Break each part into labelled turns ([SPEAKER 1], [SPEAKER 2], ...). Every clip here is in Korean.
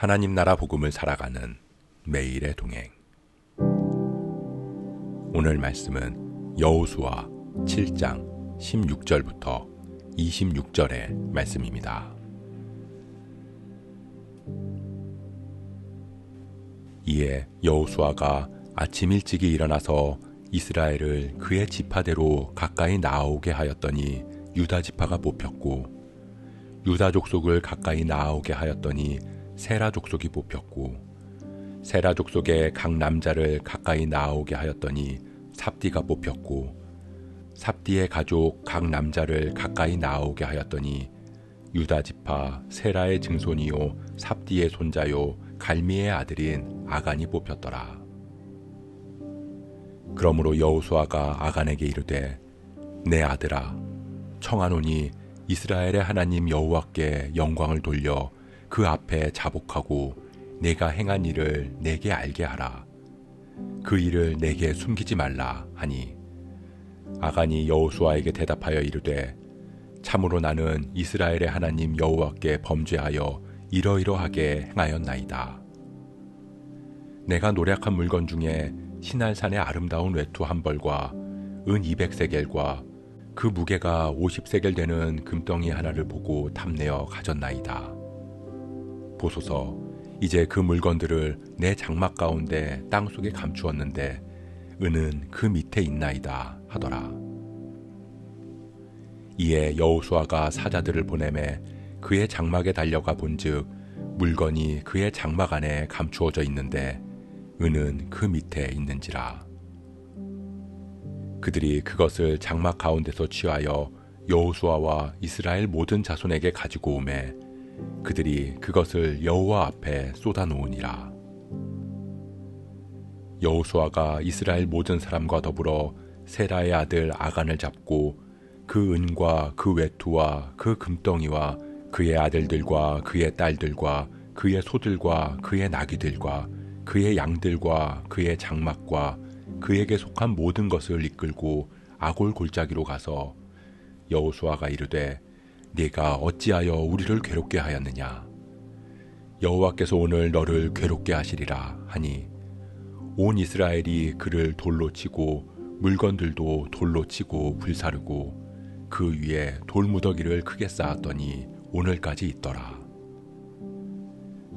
[SPEAKER 1] 하나님 나라 복음을 살아가는 매일의 동행. 오늘 말씀은 여호수아 7장 16절부터 26절의 말씀입니다. 이에 여호수아가 아침 일찍이 일어나서 이스라엘을 그의 지파대로 가까이 나아오게 하였더니 유다 지파가 뽑혔고, 유다 족속을 가까이 나아오게 하였더니 세라 족속이 뽑혔고, 세라 족속의 각 남자를 가까이 나아오게 하였더니 삽디가 뽑혔고, 삽디의 가족 각 남자를 가까이 나아오게 하였더니 유다 지파 세라의 증손이요 삽디의 손자요 갈미의 아들인 아간이 뽑혔더라. 그러므로 여호수아가 아간에게 이르되, 내 아들아, 청하노니 이스라엘의 하나님 여호와께 영광을 돌려 그 앞에 자복하고 내가 행한 일을 내게 알게 하라. 그 일을 내게 숨기지 말라 하니, 아간이 여호수아에게 대답하여 이르되, 참으로 나는 이스라엘의 하나님 여호와께 범죄하여 이러이러하게 행하였나이다. 내가 노략한 물건 중에 시날산의 아름다운 외투 한 벌과 은 200세겔과 그 무게가 50세겔 되는 금덩이 하나를 보고 탐내어 가졌나이다. 보소서, 이제 그 물건들을 내 장막 가운데 땅속에 감추었는데 은은 그 밑에 있나이다 하더라. 이에 여호수아가 사자들을 보내매 그의 장막에 달려가 본즉 물건이 그의 장막 안에 감추어져 있는데 은은 그 밑에 있는지라. 그들이 그것을 장막 가운데서 취하여 여호수아와 이스라엘 모든 자손에게 가지고 오매 그들이 그것을 여호와 앞에 쏟아 놓으니라. 여호수아가 이스라엘 모든 사람과 더불어 세라의 아들 아간을 잡고 그 은과 그 외투와 그 금덩이와 그의 아들들과 그의 딸들과 그의 소들과 그의 나귀들과 그의 양들과 그의 장막과 그에게 속한 모든 것을 이끌고 아골 골짜기로 가서 여호수아가 이르되, 네가 어찌하여 우리를 괴롭게 하였느냐? 여호와께서 오늘 너를 괴롭게 하시리라 하니, 온 이스라엘이 그를 돌로 치고 물건들도 돌로 치고 불사르고 그 위에 돌무더기를 크게 쌓았더니 오늘까지 있더라.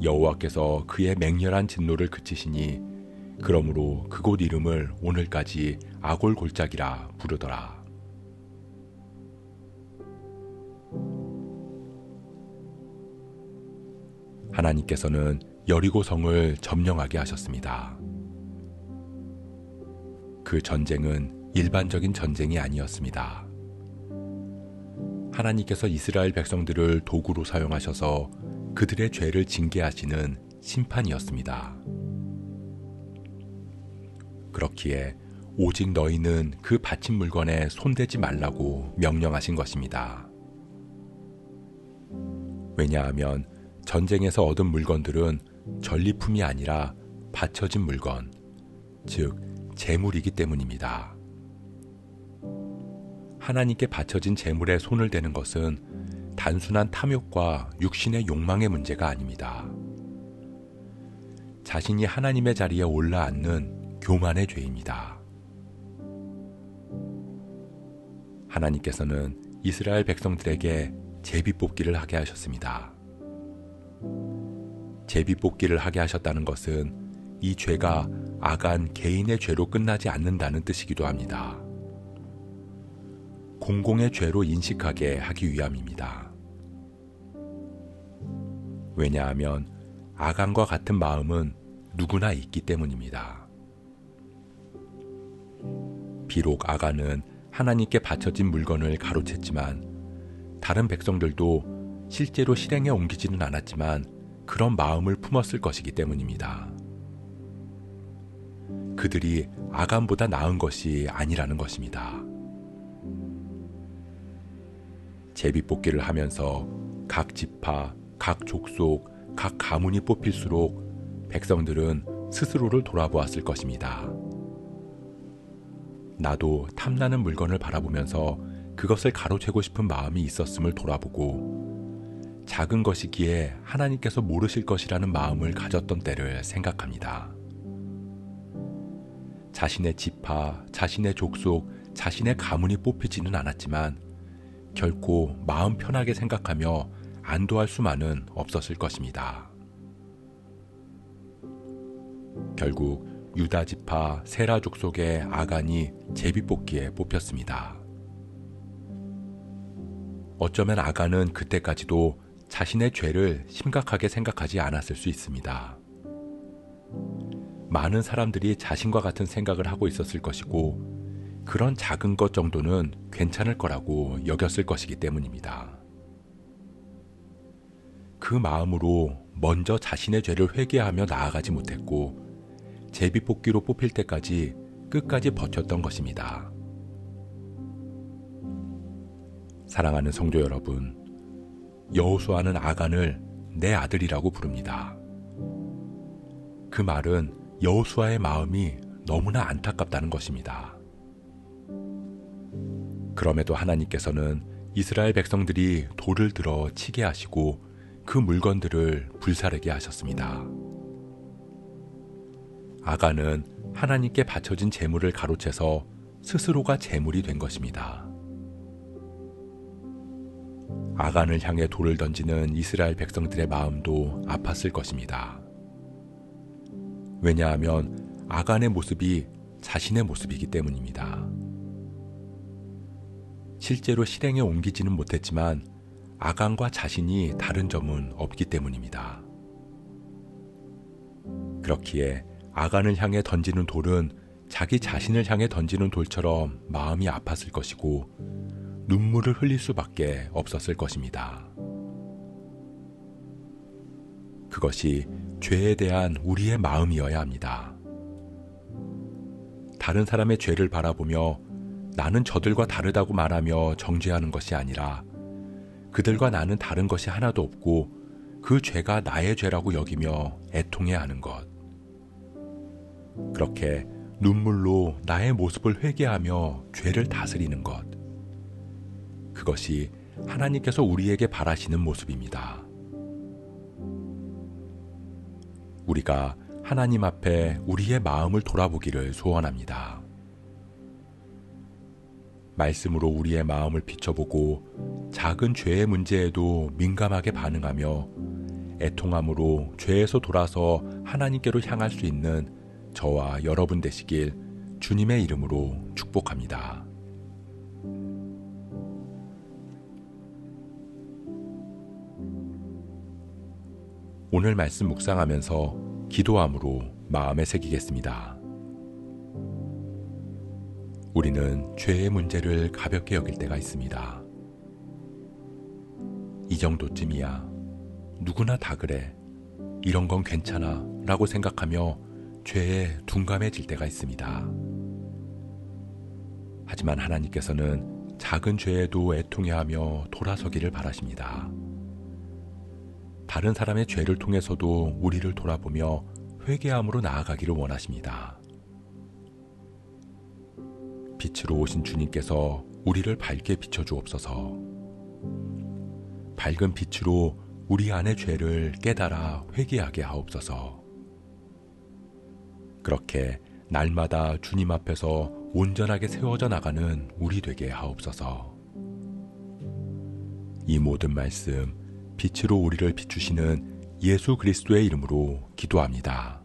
[SPEAKER 1] 여호와께서 그의 맹렬한 진노를 그치시니 그러므로 그곳 이름을 오늘까지 아골 골짜기라 부르더라. 하나님께서는 여리고 성을 점령하게 하셨습니다. 그 전쟁은 일반적인 전쟁이 아니었습니다. 하나님께서 이스라엘 백성들을 도구로 사용하셔서 그들의 죄를 징계하시는 심판이었습니다. 그렇기에 오직 너희는 그 바친 물건에 손대지 말라고 명령하신 것입니다. 왜냐하면 전쟁에서 얻은 물건들은 전리품이 아니라 바쳐진 물건, 즉 재물이기 때문입니다. 하나님께 바쳐진 재물에 손을 대는 것은 단순한 탐욕과 육신의 욕망의 문제가 아닙니다. 자신이 하나님의 자리에 올라앉는 교만의 죄입니다. 하나님께서는 이스라엘 백성들에게 제비뽑기를 하게 하셨습니다. 제비뽑기를 하게 하셨다는 것은 이 죄가 아간 개인의 죄로 끝나지 않는다는 뜻이기도 합니다. 공공의 죄로 인식하게 하기 위함입니다. 왜냐하면 아간과 같은 마음은 누구나 있기 때문입니다. 비록 아간은 하나님께 바쳐진 물건을 가로챘지만 다른 백성들도 실제로 실행에 옮기지는 않았지만 그런 마음을 품었을 것이기 때문입니다. 그들이 아간보다 나은 것이 아니라는 것입니다. 제비뽑기를 하면서 각 지파, 각 족속, 각 가문이 뽑힐수록 백성들은 스스로를 돌아보았을 것입니다. 나도 탐나는 물건을 바라보면서 그것을 가로채고 싶은 마음이 있었음을 돌아보고 작은 것이기에 하나님께서 모르실 것이라는 마음을 가졌던 때를 생각합니다. 자신의 지파, 자신의 족속, 자신의 가문이 뽑히지는 않았지만 결코 마음 편하게 생각하며 안도할 수만은 없었을 것입니다. 결국 유다 지파 세라 족속의 아간이 제비뽑기에 뽑혔습니다. 어쩌면 아간은 그때까지도 자신의 죄를 심각하게 생각하지 않았을 수 있습니다. 많은 사람들이 자신과 같은 생각을 하고 있었을 것이고 그런 작은 것 정도는 괜찮을 거라고 여겼을 것이기 때문입니다. 그 마음으로 먼저 자신의 죄를 회개하며 나아가지 못했고 제비뽑기로 뽑힐 때까지 끝까지 버텼던 것입니다. 사랑하는 성도 여러분, 여호수아는 아간을 내 아들이라고 부릅니다. 그 말은 여호수아의 마음이 너무나 안타깝다는 것입니다. 그럼에도 하나님께서는 이스라엘 백성들이 돌을 들어 치게 하시고 그 물건들을 불사르게 하셨습니다. 아간은 하나님께 바쳐진 제물을 가로채서 스스로가 제물이 된 것입니다. 아간을 향해 돌을 던지는 이스라엘 백성들의 마음도 아팠을 것입니다. 왜냐하면 아간의 모습이 자신의 모습이기 때문입니다. 실제로 실행에 옮기지는 못했지만 아간과 자신이 다른 점은 없기 때문입니다. 그렇기에 아간을 향해 던지는 돌은 자기 자신을 향해 던지는 돌처럼 마음이 아팠을 것이고 눈물을 흘릴 수밖에 없었을 것입니다. 그것이 죄에 대한 우리의 마음이어야 합니다. 다른 사람의 죄를 바라보며 나는 저들과 다르다고 말하며 정죄하는 것이 아니라 그들과 나는 다른 것이 하나도 없고 그 죄가 나의 죄라고 여기며 애통해야 하는 것. 그렇게 눈물로 나의 모습을 회개하며 죄를 다스리는 것. 그것이 하나님께서 우리에게 바라시는 모습입니다. 우리가 하나님 앞에 우리의 마음을 돌아보기를 소원합니다. 말씀으로 우리의 마음을 비춰보고 작은 죄의 문제에도 민감하게 반응하며 애통함으로 죄에서 돌아서 하나님께로 향할 수 있는 저와 여러분 되시길 주님의 이름으로 축복합니다. 오늘 말씀 묵상하면서 기도함으로 마음에 새기겠습니다. 우리는 죄의 문제를 가볍게 여길 때가 있습니다. 이 정도쯤이야. 누구나 다 그래. 이런 건 괜찮아. 라고 생각하며 죄에 둔감해질 때가 있습니다. 하지만 하나님께서는 작은 죄에도 애통해하며 돌아서기를 바라십니다. 다른 사람의 죄를 통해서도 우리를 돌아보며 회개함으로 나아가기를 원하십니다. 빛으로 오신 주님께서 우리를 밝게 비춰주옵소서. 밝은 빛으로 우리 안의 죄를 깨달아 회개하게 하옵소서. 그렇게 날마다 주님 앞에서 온전하게 세워져 나가는 우리 되게 하옵소서. 이 모든 말씀 빛으로 우리를 비추시는 예수 그리스도의 이름으로 기도합니다.